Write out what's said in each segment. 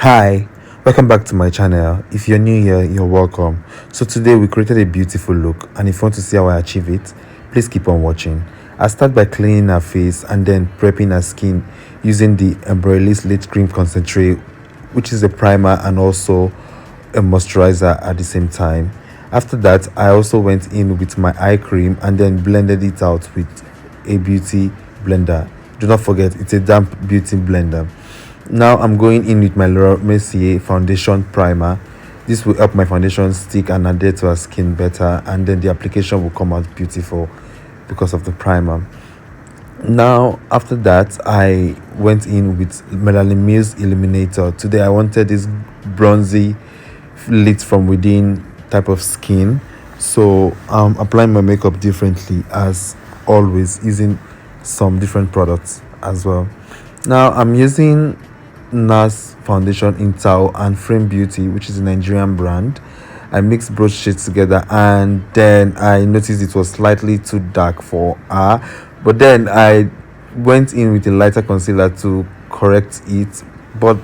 Hi, welcome back to my channel. If you're new here, you're welcome. So today we created a beautiful look, and if you want to see how I achieve it, please keep on watching. I start by cleaning her face and then prepping her skin using the Embryolisse Late Cream Concentrate, which is a primer and also a moisturizer at the same time. After that, I also went in with my eye cream and then blended it out with a beauty blender. Do not forget, it's a damp beauty blender. Now I'm going in with my Laura Mercier foundation primer. This will help my foundation stick and adhere to our skin better, and then the application will come out beautiful because of the primer. Now after that, I went in with Melanin Muse Illuminator. Today I wanted this bronzy lit from within type of skin, so I'm applying my makeup differently as always, using some different products as well. Now I'm using NARS foundation in Tao and Frame Beauty, which is a Nigerian brand. I mixed both shades together, and then I noticed it was slightly too dark for her, but then I went in with a lighter concealer to correct it. But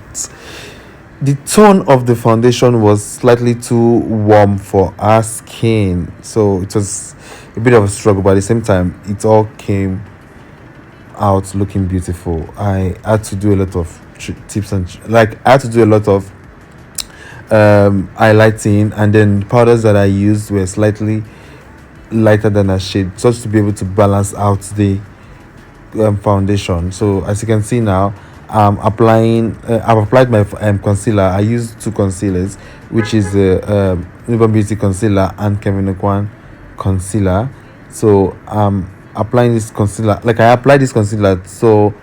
the tone of the foundation was slightly too warm for our skin, so it was a bit of a struggle, but at the same time it all came out looking beautiful. I had to do a lot of tips and I had to do a lot of highlighting, and then the powders that I used were slightly lighter than a shade, just to be able to balance out the foundation. So as you can see now, I've applied my concealer. I used two concealers, which is the Urban Beauty concealer and Kevin Kwan concealer. So applying this concealer, like I applied this concealer so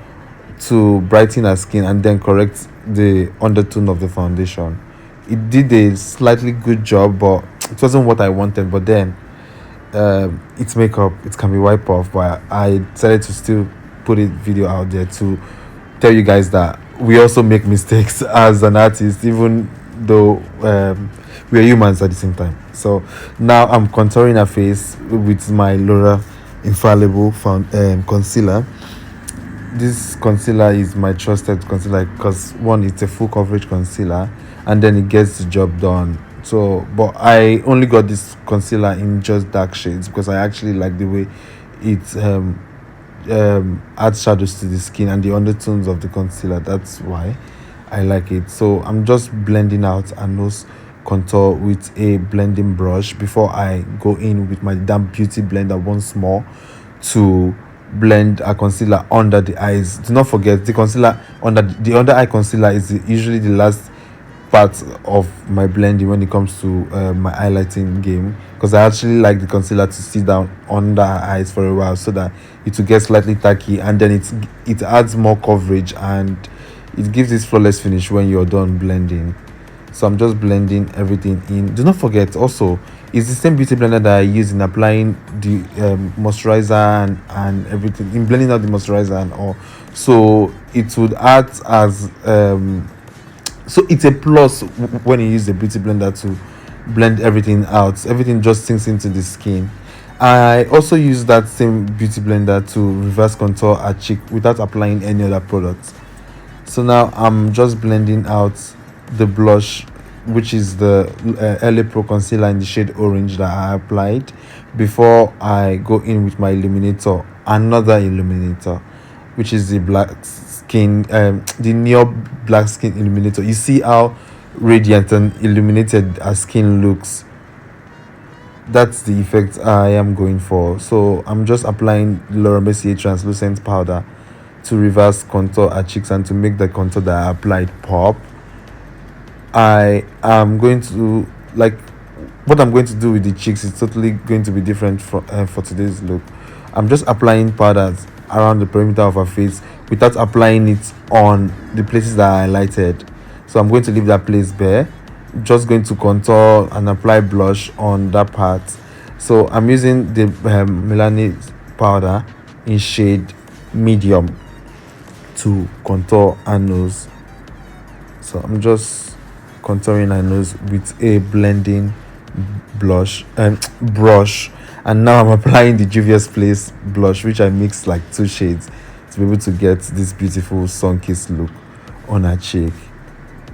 to brighten her skin and then correct the undertone of the foundation. It did a slightly good job, but it wasn't what I wanted. But then it's makeup, it can be wiped off. But I decided to still put a video out there to tell you guys that we also make mistakes as an artist, even though we are humans at the same time. So now I'm contouring her face with my Laura Infallible concealer. This concealer is my trusted concealer because one, it's a full coverage concealer, and then it gets the job done. So but I only got this concealer in just dark shades because I actually like the way it adds shadows to the skin and the undertones of the concealer. That's why I like it. So I'm just blending out a nose contour with a blending brush before I go in with my damp beauty blender once more to blend a concealer under the eyes. Do not forget, the concealer under the under eye concealer is usually the last part of my blending when it comes to my highlighting game, because I actually like the concealer to sit down under her eyes for a while so that it will get slightly tacky, and then it adds more coverage and it gives this flawless finish when you're done blending. So I'm just blending everything in. Do not forget also, it's the same beauty blender that I use in applying the moisturizer and everything, in blending out the moisturizer and all. So it would act as so it's a plus when you use the beauty blender to blend everything out. Everything just sinks into the skin. I also use that same beauty blender to reverse contour a cheek without applying any other products. So now I'm just blending out the blush, which is the LA Pro concealer in the shade orange that I applied, before I go in with my illuminator, another illuminator, which is the black skin the Neo Black Skin Illuminator. You see how radiant and illuminated our skin looks. That's the effect I am going for. So I'm just applying Laura Mercier translucent powder to reverse contour our cheeks and to make the contour that I applied pop. I am going to, like, what I'm going to do with the cheeks is totally going to be different for today's look. I'm just applying powders around the perimeter of her face without applying it on the places that I highlighted. So I'm going to leave that place bare, just going to contour and apply blush on that part. So I'm using the Melanin powder in shade medium to contour her nose. So I'm just contouring her nose with a blending blush and brush, and now I'm applying the Juvia's Place blush, which I mixed like two shades to be able to get this beautiful sun-kissed look on her cheek.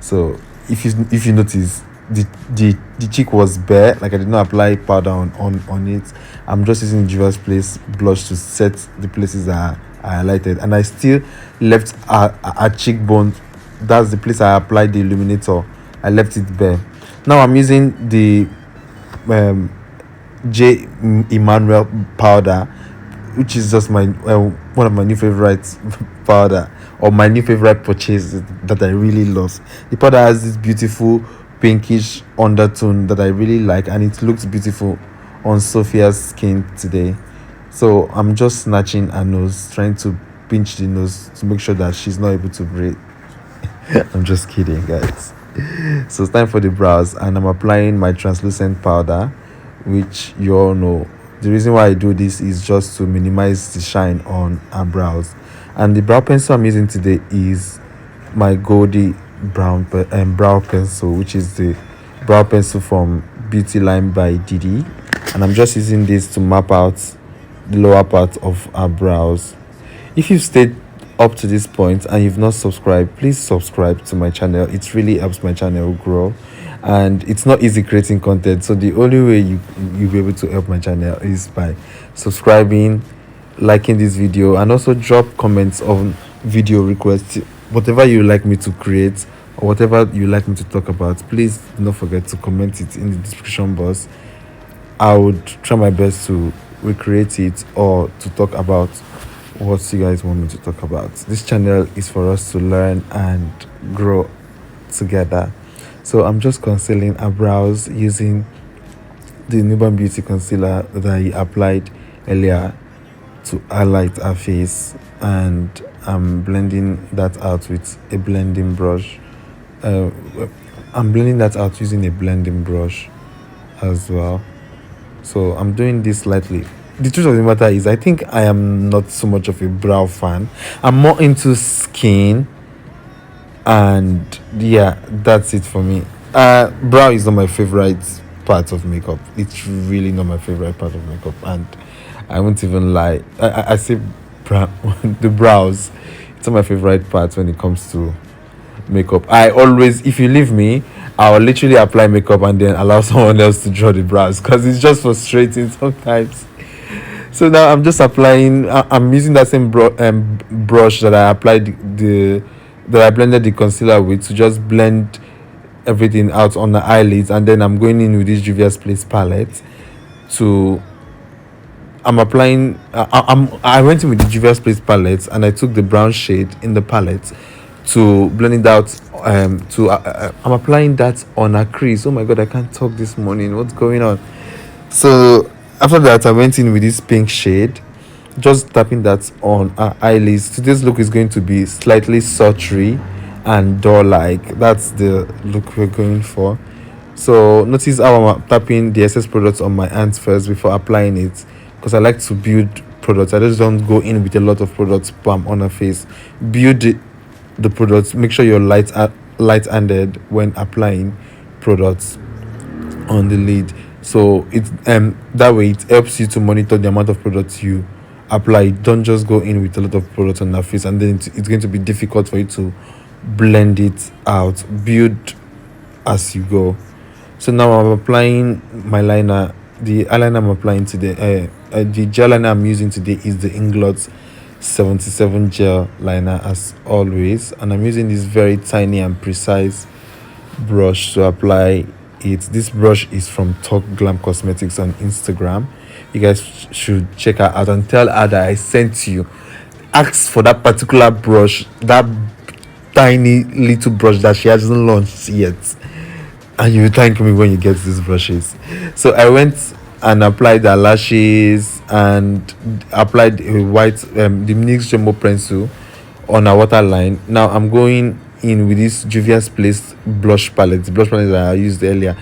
So if you notice, the cheek was bare, like I did not apply powder on it. I'm just using Juvia's Place blush to set the places that I highlighted, and I still left a cheekbone. That's the place I applied the illuminator. I left it bare. Now I'm using the um, J Emmanuel powder, which is just my one of my new favorite powder, or my new favorite purchase that I really love. The powder has this beautiful pinkish undertone that I really like, and it looks beautiful on Sophia's skin today. So I'm just snatching her nose, trying to pinch the nose to make sure that she's not able to breathe. I'm just kidding, guys. So it's time for the brows, and I'm applying my translucent powder, which you all know. The reason why I do this is just to minimize the shine on our brows. And the brow pencil I'm using today is my Goldie brow pencil, which is the brow pencil from Beauty Line by Didi. And I'm just using this to map out the lower part of our brows. If you've stayed up to this point and you've not subscribed, please subscribe to my channel. It really helps my channel grow, and it's not easy creating content, so the only way you'll be able to help my channel is by subscribing, liking this video, and also drop comments on video requests. Whatever you like me to create or whatever you like me to talk about, please do not forget to comment it in the description box. I would try my best to recreate it or to talk about what you guys want me to talk about. This channel is for us to learn and grow together. So I'm just concealing our brows using the Nuban Beauty concealer that I applied earlier to highlight our face, and I'm blending that out with a blending brush. I'm blending that out using a blending brush as well. So I'm doing this lightly. The truth of the matter is, I think I am not so much of a brow fan. I'm more into skin, and yeah, that's it for me. Brow is not my favorite part of makeup. It's really not my favorite part of makeup, and I won't even lie. I say the brows, it's not my favorite part when it comes to makeup. I always, if you leave me, I'll literally apply makeup and then allow someone else to draw the brows, because it's just frustrating sometimes. So now I'm just applying. I'm using that same brush that I applied that I blended the concealer with, to just blend everything out on the eyelids, and then I'm going in with this Juvia's Place palette to. I'm applying. I went in with the Juvia's Place palette, and I took the brown shade in the palette to blend it out. I'm applying that on a crease. Oh my god, I can't talk this morning. What's going on? So after that, I went in with this pink shade, just tapping that on our eyelids. Today's look is going to be slightly sultry and doll-like. That's the look we're going for. So notice how I'm tapping the excess products on my hands first before applying it, because I like to build products. I just don't go in with a lot of products bam on a face. Build the products. Make sure you're light-handed when applying products on the lid. So it that way it helps you to monitor the amount of products you apply. Don't just go in with a lot of products on the face, and then it's going to be difficult for you to blend it out. Build as you go. So now I'm applying my liner. The eyeliner I'm applying today, the gel liner I'm using today is the Inglot 77 gel liner, as always, and I'm using this very tiny and precise brush to apply it. This brush is from Talk Glam Cosmetics on Instagram. You guys should check her out and tell her that I sent you. Ask for that particular brush, that tiny little brush that she hasn't launched yet, and you thank me when you get these brushes. So I went and applied the lashes and applied a white the NYX Jumbo pencil on a waterline. Now I'm going in with this Juvia's Place blush palette, the blush palette that I used earlier,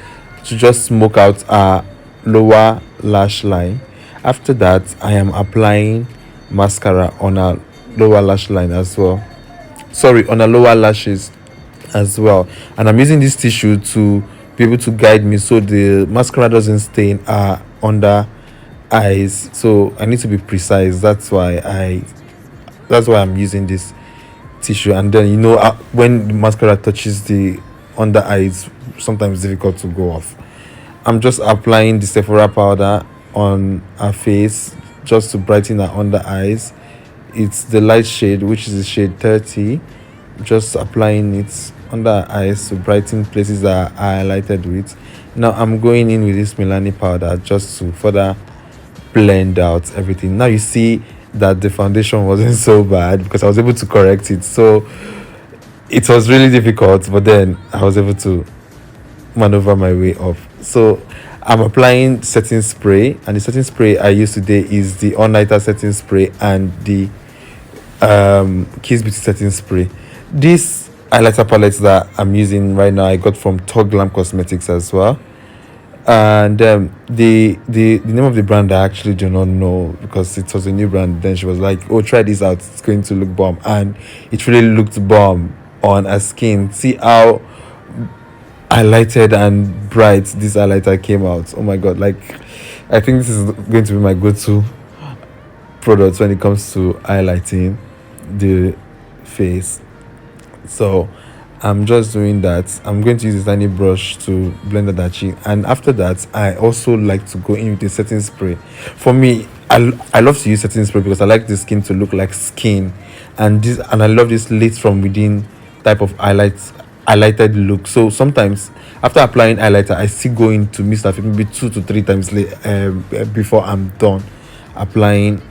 to just smoke out our lower lash line. After that, I am applying mascara on our lower lash line as well. Sorry, on our lower lashes as well. And I'm using this tissue to be able to guide me so the mascara doesn't stain our under eyes. So I need to be precise. That's why I'm using this tissue. And then when the mascara touches the under eye is sometimes difficult to go off. I'm just applying the Sephora powder on her face just to brighten her under eyes. It's the light shade, which is the shade 30. Just applying it under her eyes to brighten places that are highlighted with. Now I'm going in with this Milani powder just to further blend out everything. Now you see that the foundation wasn't so bad because I was able to correct it. So it was really difficult, but then I was able to maneuver my way up. So I'm applying setting spray, and the setting spray I use today is the all nighter setting spray and the Kiss Beauty setting spray. This highlighter palette that I'm using right now I got from Glam Cosmetics as well. And the name of the brand I actually do not know because it was a new brand. Then she was like, oh, try this out, it's going to look bomb, and it really looked bomb on her skin. See how highlighted and bright this highlighter came out. Oh my god, like I think this is going to be my go-to product when it comes to highlighting the face. So I'm just doing that. I'm going to use a tiny brush to blend that chin, and after that I also like to go in with a setting spray. For me, I love to use setting spray because I like the skin to look like skin, and I love this lit from within type of highlighted look. So sometimes after applying highlighter I still go in to mist that maybe 2 to 3 times before I'm done applying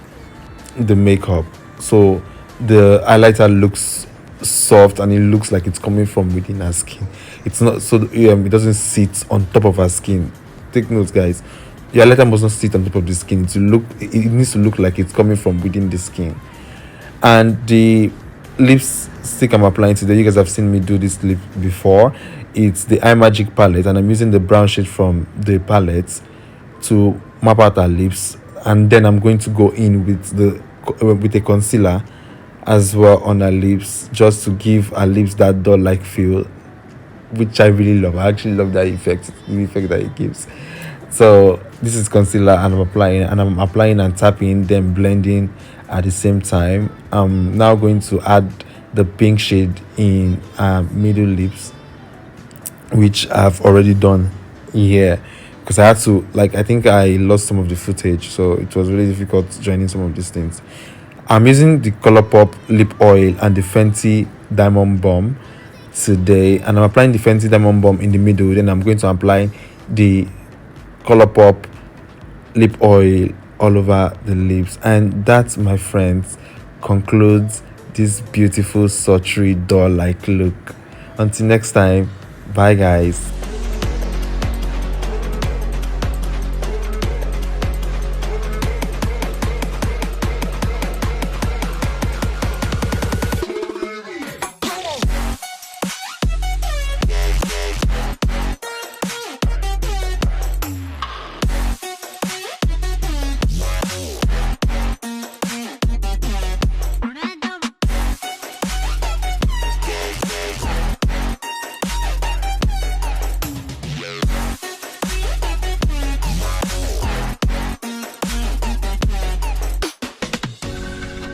the makeup, so the highlighter looks soft and it looks like it's coming from within her skin. It's not so it doesn't sit on top of her skin. Take note, guys, your highlighter must not sit on top of the skin. It needs to look like it's coming from within the skin. And the lipstick I'm applying today, you guys have seen me do this lip before. It's the Eye Magic palette, and I'm using the brown shade from the palette to map out her lips, and then I'm going to go in with a concealer as well on her lips, just to give her lips that doll like feel, which I really love. I actually love that effect, the effect that it gives. So this is concealer, and I'm applying and tapping, then blending at the same time. I'm now going to add the pink shade in middle lips, which I've already done here because I had to, like, I think I lost some of the footage, so it was really difficult joining some of these things. I'm using the ColourPop lip oil and the Fenty Diamond Bomb today, and I'm applying the Fenty Diamond Bomb in the middle. Then I'm going to apply the ColourPop lip oil all over the lips, and that, my friends, concludes this beautiful sultry doll like look. Until next time, bye guys.